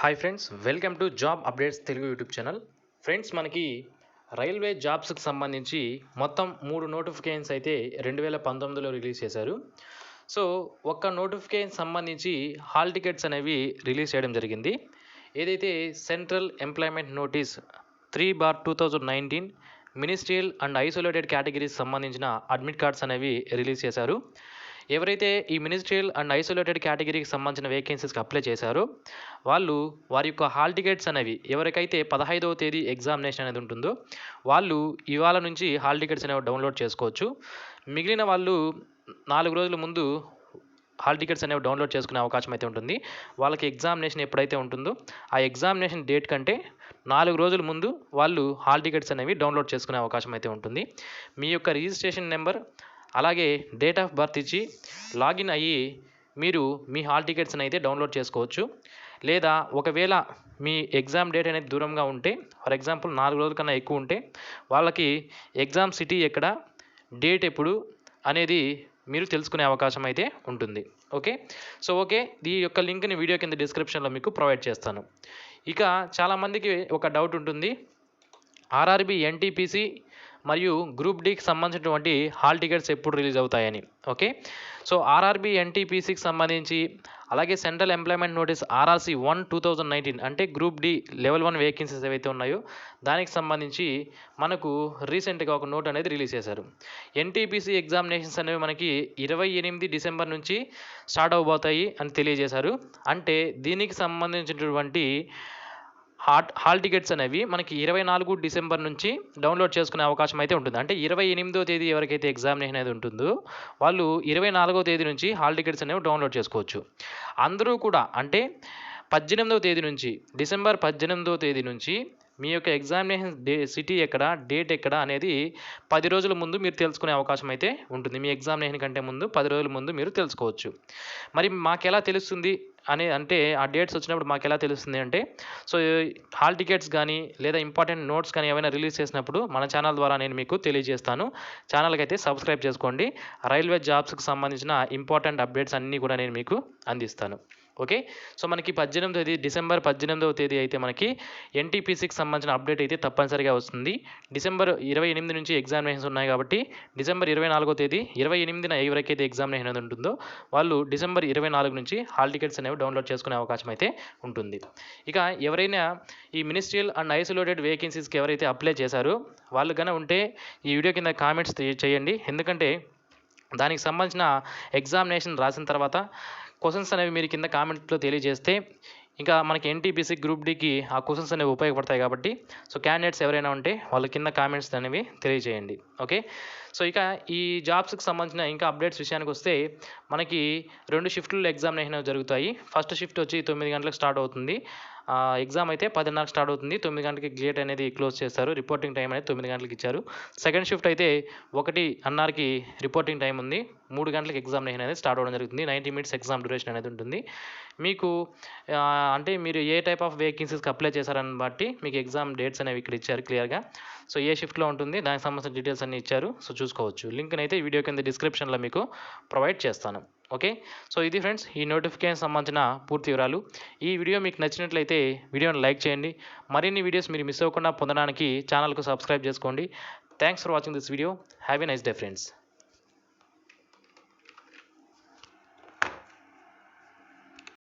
Hi friends, welcome to job updates Telugu YouTube channel. Friends, మనకి railway జాబ్స్కి సంబంధించి మొత్తం 3 నోటిఫికేషన్స్ అయితే 2019లో రిలీజ్ చేశారు. సో ఒక్క నోటిఫికేషన్ సంబంధించి హాల్ టికెట్స్ అనేవి రిలీజ్ చేయడం జరిగింది. ఏదైతే central employment notice 3/2019 ministerial and isolated categories సంబంధించిన అడ్మిట్ కార్డ్స్ అనేవి రిలీజ్ చేశారు. ఎవరైతే ఈ మినిస్ట్రియల్ అండ్ ఐసోలేటెడ్ కేటగిరీకి సంబంధించిన వేకెన్సీస్కి అప్లై చేశారో వాళ్ళు వారి యొక్క హాల్ టికెట్స్ అనేవి ఎవరికైతే 15వ తేదీ ఎగ్జామినేషన్ అనేది ఉంటుందో వాళ్ళు ఇవాళ నుంచి హాల్ టికెట్స్ అనేవి డౌన్లోడ్ చేసుకోవచ్చు. మిగిలిన వాళ్ళు 4 రోజుల ముందు హాల్ టికెట్స్ అనేవి డౌన్లోడ్ చేసుకునే అవకాశం అయితే ఉంటుంది. వాళ్ళకి ఎగ్జామినేషన్ ఎప్పుడైతే ఉంటుందో ఆ ఎగ్జామినేషన్ డేట్ కంటే 4 రోజుల ముందు వాళ్ళు హాల్ టికెట్స్ అనేవి డౌన్లోడ్ చేసుకునే అవకాశం అయితే ఉంటుంది. మీ యొక్క రిజిస్ట్రేషన్ నెంబర్ అలాగే డేట్ ఆఫ్ బర్త్ ఇచ్చి లాగిన్ అయ్యి మీరు మీ హాల్ టికెట్స్ని అయితే డౌన్లోడ్ చేసుకోవచ్చు. లేదా ఒకవేళ మీ ఎగ్జామ్ డేట్ అనేది దూరంగా ఉంటే, ఫర్ ఎగ్జాంపుల్ 4 రోజుల కన్నా ఎక్కువ ఉంటే వాళ్ళకి ఎగ్జామ్ సిటీ ఎక్కడ, డేట్ ఎప్పుడు అనేది మీరు తెలుసుకునే అవకాశం అయితే ఉంటుంది. ఓకే, ఈ యొక్క లింక్ని వీడియో కింద డిస్క్రిప్షన్లో మీకు ప్రొవైడ్ చేస్తాను. ఇక చాలామందికి ఒక డౌట్ ఉంటుంది, ఆర్ఆర్బి ఎన్టీపీసీ మరియు గ్రూప్ డీకి సంబంధించినటువంటి హాల్ టికెట్స్ ఎప్పుడు రిలీజ్ అవుతాయని. సో ఆర్ఆర్బి ఎన్టీపీసీకి సంబంధించి అలాగే సెంట్రల్ ఎంప్లాయ్మెంట్ నోటీస్ ఆర్ఆర్సీ 1/2019 అంటే గ్రూప్ డి లెవెల్ 1 వేకెన్సీస్ ఏవైతే ఉన్నాయో దానికి సంబంధించి మనకు రీసెంట్గా ఒక నోట్ అనేది రిలీజ్ చేశారు. ఎన్టీపీసీ ఎగ్జామినేషన్స్ అనేవి మనకి 28 డిసెంబర్ నుంచి స్టార్ట్ అవబోతాయి అని తెలియజేశారు. అంటే దీనికి సంబంధించినటువంటి హాల్ టికెట్స్ అనేవి మనకి 24 డిసెంబర్ నుంచి డౌన్లోడ్ చేసుకునే అవకాశం అయితే ఉంటుంది. అంటే 28వ తేదీ ఎవరికైతే ఎగ్జామినేషన్ అనేది ఉంటుందో వాళ్ళు 24వ తేదీ నుంచి హాల్ టికెట్స్ అనేవి డౌన్లోడ్ చేసుకోవచ్చు. అందరూ కూడా అంటే 18వ తేదీ నుంచి, డిసెంబర్ 18వ తేదీ నుంచి మీ యొక్క ఎగ్జామినేషన్ సిటీ ఎక్కడ, డేట్ ఎక్కడ అనేది 10 రోజుల ముందు మీరు తెలుసుకునే అవకాశం అయితే ఉంటుంది. మీ ఎగ్జామినేషన్ కంటే ముందు 10 రోజుల ముందు మీరు తెలుసుకోవచ్చు. మరి మాకెలా తెలుస్తుంది అంటే ఆ డేట్స్ వచ్చినప్పుడు మాకెలా తెలుస్తుంది అంటే, సో హాల్ టికెట్స్ కానీ లేదా ఇంపార్టెంట్ నోట్స్ కానీ ఏమైనా రిలీజ్ చేసినప్పుడు మన ఛానల్ ద్వారా నేను మీకు తెలియజేస్తాను. ఛానల్కి అయితే సబ్స్క్రైబ్ చేసుకోండి. రైల్వే జాబ్స్కి సంబంధించిన ఇంపార్టెంట్ అప్డేట్స్ అన్నీ కూడా నేను మీకు అందిస్తాను. సో మనకి డిసెంబర్ 18వ తేదీ అయితే మనకి ఎన్టీపీసీకి సంబంధించిన అప్డేట్ అయితే తప్పనిసరిగా వస్తుంది. డిసెంబర్ 28 నుంచి ఎగ్జామినేషన్స్ ఉన్నాయి కాబట్టి డిసెంబర్ 24వ తేదీ 28న ఎవరికైతే ఎగ్జామినేషన్ అనేది ఉంటుందో వాళ్ళు డిసెంబర్ 24 నుంచి హాల్ టికెట్స్ అనేవి డౌన్లోడ్ చేసుకునే అవకాశం అయితే ఉంటుంది. ఇక ఎవరైనా ఈ మినిస్ట్రియల్ అండ్ ఐసోలేటెడ్ వేకెన్సీస్కి ఎవరైతే అప్లై చేశారో వాళ్ళు కనుక ఉంటే ఈ వీడియో కింద కామెంట్స్ చేయండి. ఎందుకంటే దానికి సంబంధించిన ఎగ్జామినేషన్ రాసిన తర్వాత క్వశ్చన్స్ అనేవి మీరు కింద కామెంట్లో తెలియజేస్తే ఇంకా మనకి ఎన్టీపీసీ గ్రూప్ డీకి ఆ క్వశ్చన్స్ అనేవి ఉపయోగపడతాయి కాబట్టి సో క్యాండిడేట్స్ ఎవరైనా ఉంటే వాళ్ళ కింద కామెంట్స్ అనేవి తెలియజేయండి. సో ఇక ఈ జాబ్స్కి సంబంధించిన ఇంకా అప్డేట్స్ విషయానికి వస్తే మనకి 2 షిఫ్ట్లు ఎగ్జామినేషన్ జరుగుతాయి. ఫస్ట్ షిఫ్ట్ వచ్చి 9 గంటలకు స్టార్ట్ అవుతుంది. ఎగ్జామ్ అయితే 10:30కి స్టార్ట్ అవుతుంది. 9 గంటలకి గేట్ అనేది క్లోజ్ చేస్తారు. రిపోర్టింగ్ టైం అనేది 9 గంటలకు ఇచ్చారు. సెకండ్ షిఫ్ట్ అయితే 1:30కి రిపోర్టింగ్ టైం ఉంది. 3 గంటలకు ఎగ్జామినేషన్ అనేది స్టార్ట్ అవ్వడం జరుగుతుంది. 90 మినిట్స్ ఎగ్జామ్ డ్యూరేషన్ అనేది ఉంటుంది. మీకు అంటే మీరు ఏ టైప్ ఆఫ్ వేకెన్సీస్కి అప్లై చేశారని బట్టి మీకు ఎగ్జామ్ డేట్స్ అనేవి ఇక్కడ ఇచ్చారు క్లియర్గా. సో ఏ షిఫ్ట్లో ఉంటుంది దానికి సంబంధించిన డీటెయిల్స్ అన్నీ ఇచ్చారు. సో చూసుకోవచ్చు. లింక్ని అయితే వీడియో కింద డిస్క్రిప్షన్లో మీకు ప్రొవైడ్ చేస్తాను. సో ఇది ఫ్రెండ్స్ ఈ నోటిఫికేషన్ సంబంధించిన పూర్తి వివరాలు. ఈ వీడియో మీకు నచ్చినట్లయితే వీడియోని లైక్ చేయండి. మరిన్ని వీడియోస్ మీరు మిస్ అవ్వకుండా పొందడానికి ఛానల్కు సబ్స్క్రైబ్ చేసుకోండి. Thanks for watching this video. Have a nice day friends.